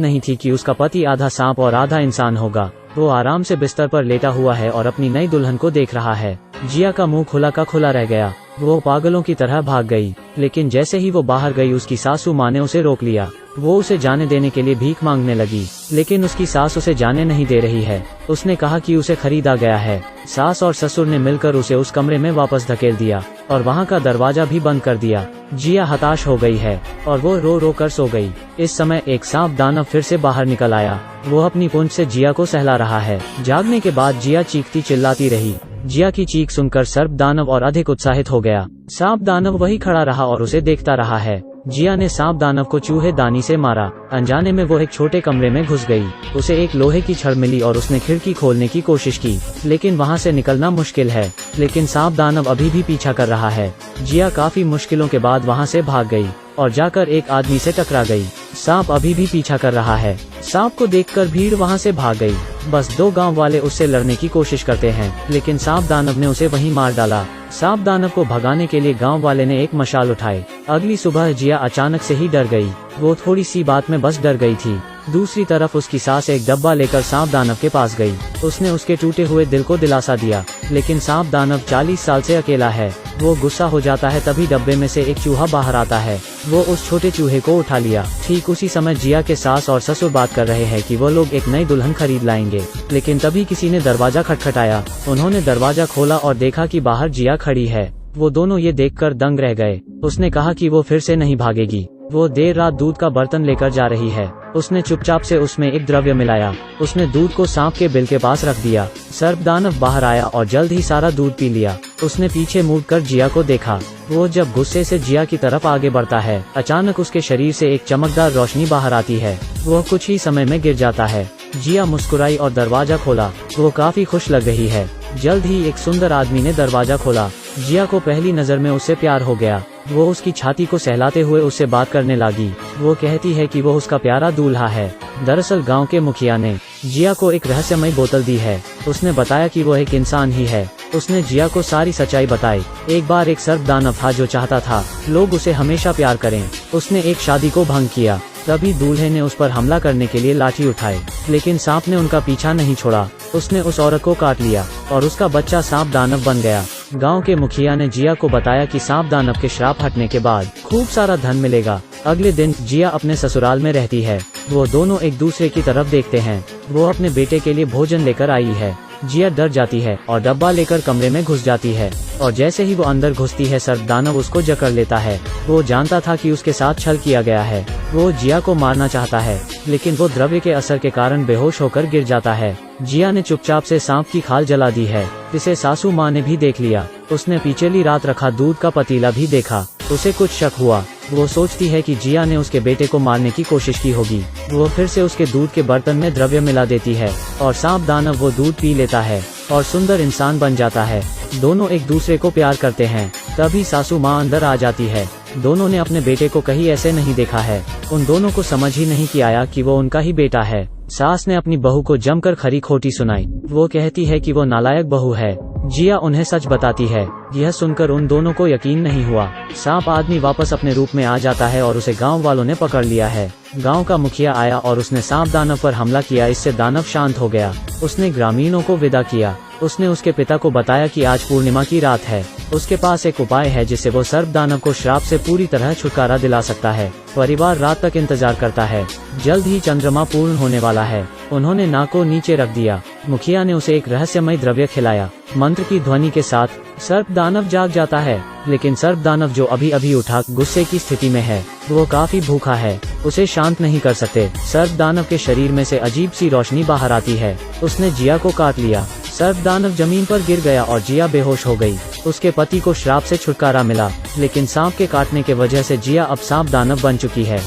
नहीं थी कि उसका पति आधा सांप और आधा इंसान होगा। वो आराम से बिस्तर पर लेटा हुआ है और अपनी नई दुल्हन को देख रहा है। जिया का मुंह खुला का खुला रह गया। वो पागलों की तरह भाग गई, लेकिन जैसे ही वो बाहर गई उसकी सासू माँ ने उसे रोक लिया। वो उसे जाने देने के लिए भीख मांगने लगी, लेकिन उसकी सास उसे जाने नहीं दे रही है। उसने कहा कि उसे खरीदा गया है। सास और ससुर ने मिलकर उसे उस कमरे में वापस धकेल दिया और वहाँ का दरवाजा भी बंद कर दिया। जिया हताश हो गई है और वो रो रो कर सो गई। इस समय एक सांप दानव फिर से बाहर निकल आया। वो अपनी पूंछ से जिया को सहला रहा है। जागने के बाद जिया चीखती चिल्लाती रही। जिया की चीख सुनकर सर्प दानव और अधिक उत्साहित हो गया। सांप दानव वही खड़ा रहा और उसे देखता रहा है। जिया ने सांप दानव को चूहे दानी से मारा। अनजाने में वो एक छोटे कमरे में घुस गई। उसे एक लोहे की छड़ मिली और उसने खिड़की खोलने की कोशिश की, लेकिन वहाँ से निकलना मुश्किल है। लेकिन सांप दानव अभी भी पीछा कर रहा है। जिया काफी मुश्किलों के बाद वहाँ से भाग गई और जाकर एक आदमी से टकरा गई। सांप अभी भी पीछा कर रहा है। सांप को देखकर भीड़ वहाँ से भाग गई। बस 2 गांव वाले उससे लड़ने की कोशिश करते हैं, लेकिन सांप दानव ने उसे वहीं मार डाला। सांप दानव को भगाने के लिए गांव वाले ने एक मशाल उठाई। अगली सुबह जिया अचानक से ही डर गई। वो थोड़ी सी बात में बस डर गई थी। दूसरी तरफ उसकी सास एक डब्बा लेकर सांप दानव के पास गई। उसने उसके टूटे हुए दिल को दिलासा दिया, लेकिन सांप दानव 40 साल से अकेला है। वो गुस्सा हो जाता है, तभी डब्बे में से एक चूहा बाहर आता है। वो उस छोटे चूहे को उठा लिया। ठीक उसी समय जिया के सास और ससुर बात कर रहे हैं कि वो लोग एक नई दुल्हन खरीद लाएंगे, लेकिन तभी किसी ने दरवाजा खटखटाया। उन्होंने दरवाजा खोला और देखा कि बाहर जिया खड़ी है। वो दोनों ये देखकर दंग रह गए। उसने कहा कि वो फिर से नहीं भागेगी। वो देर रात दूध का बर्तन लेकर जा रही है। उसने चुपचाप से उसमें एक द्रव्य मिलाया। उसने दूध को सांप के बिल के पास रख दिया। सर्प दानव बाहर आया और जल्द ही सारा दूध पी लिया। उसने पीछे मुड़कर जिया को देखा। वो जब गुस्से से जिया की तरफ आगे बढ़ता है, अचानक उसके शरीर से एक चमकदार रोशनी बाहर आती है। वो कुछ ही समय में गिर जाता है। जिया मुस्कुराई और दरवाजा खोला। वो काफी खुश लग रही है। जल्द ही एक सुंदर आदमी ने दरवाजा खोला। जिया को पहली नजर में उससे प्यार हो गया। वो उसकी छाती को सहलाते हुए उससे बात करने लगी। वो कहती है कि वो उसका प्यारा दूल्हा है। दरअसल गांव के मुखिया ने जिया को एक रहस्यमयी बोतल दी है। उसने बताया कि वो एक इंसान ही है। उसने जिया को सारी सच्चाई बताई। एक बार एक सर्प दानव था जो चाहता था लोग उसे हमेशा प्यार करें। उसने एक शादी को भंग किया। तभी दूल्हे ने उस पर हमला करने के लिए लाठी उठाई, लेकिन सांप ने उनका पीछा नहीं छोड़ा। उसने उस औरत को काट लिया और उसका बच्चा सांप दानव बन गया। गांव के मुखिया ने जिया को बताया कि सांप दानव के श्राप हटने के बाद खूब सारा धन मिलेगा। अगले दिन जिया अपने ससुराल में रहती है। वो दोनों एक दूसरे की तरफ देखते हैं। वो अपने बेटे के लिए भोजन लेकर आई है। जिया डर जाती है और डब्बा लेकर कमरे में घुस जाती है, और जैसे ही वो अंदर घुसती है सर्प दानव उसको जकड़ लेता है। वो जानता था कि उसके साथ छल किया गया है। वो जिया को मारना चाहता है, लेकिन वो द्रव्य के असर के कारण बेहोश होकर गिर जाता है। जिया ने चुपचाप से सांप की खाल जला दी है। इसे सासू माँ ने भी देख लिया। उसने पिछली रात रखा दूध का पतीला भी देखा। उसे कुछ शक हुआ। वो सोचती है कि जिया ने उसके बेटे को मारने की कोशिश की होगी। वो फिर से उसके दूध के बर्तन में द्रव्य मिला देती है और सांप दानव वो दूध पी लेता है और सुंदर इंसान बन जाता है। दोनों एक दूसरे को प्यार करते हैं। तभी सासू माँ अंदर आ जाती है। दोनों ने अपने बेटे को कहीं ऐसे नहीं देखा है। उन दोनों को समझ ही नहीं कि आया कि वो उनका ही बेटा है। सास ने अपनी बहू को जमकर खरी खोटी सुनाई। वो कहती है कि वो नालायक बहू है। जिया उन्हें सच बताती है। यह सुनकर उन दोनों को यकीन नहीं हुआ। सांप आदमी वापस अपने रूप में आ जाता है और उसे गांव वालों ने पकड़ लिया है। गांव का मुखिया आया और उसने सांप दानव पर हमला किया। इससे दानव शांत हो गया। उसने ग्रामीणों को विदा किया। उसने उसके पिता को बताया कि आज पूर्णिमा की रात है। उसके पास एक उपाय है जिससे वो सर्प दानव को श्राप से पूरी तरह छुटकारा दिला सकता है। परिवार रात तक इंतजार करता है। जल्द ही चंद्रमा पूर्ण होने वाला है। उन्होंने नाक को नीचे रख दिया। मुखिया ने उसे एक रहस्यमय द्रव्य खिलाया। मंत्र की ध्वनि के साथ सर्प दानव जाग जाता है, लेकिन सर्प दानव जो अभी अभी उठा गुस्से की स्थिति में है, वो काफी भूखा है। उसे शांत नहीं कर सकते। सर्प दानव के शरीर में से अजीब सी रोशनी बाहर आती है। उसने जिया को काट लिया। सर्प दानव जमीन पर गिर गया और जिया बेहोश हो गई। उसके पति को श्राप से छुटकारा मिला, लेकिन सांप के काटने के वजह से जिया अब सांप दानव बन चुकी है।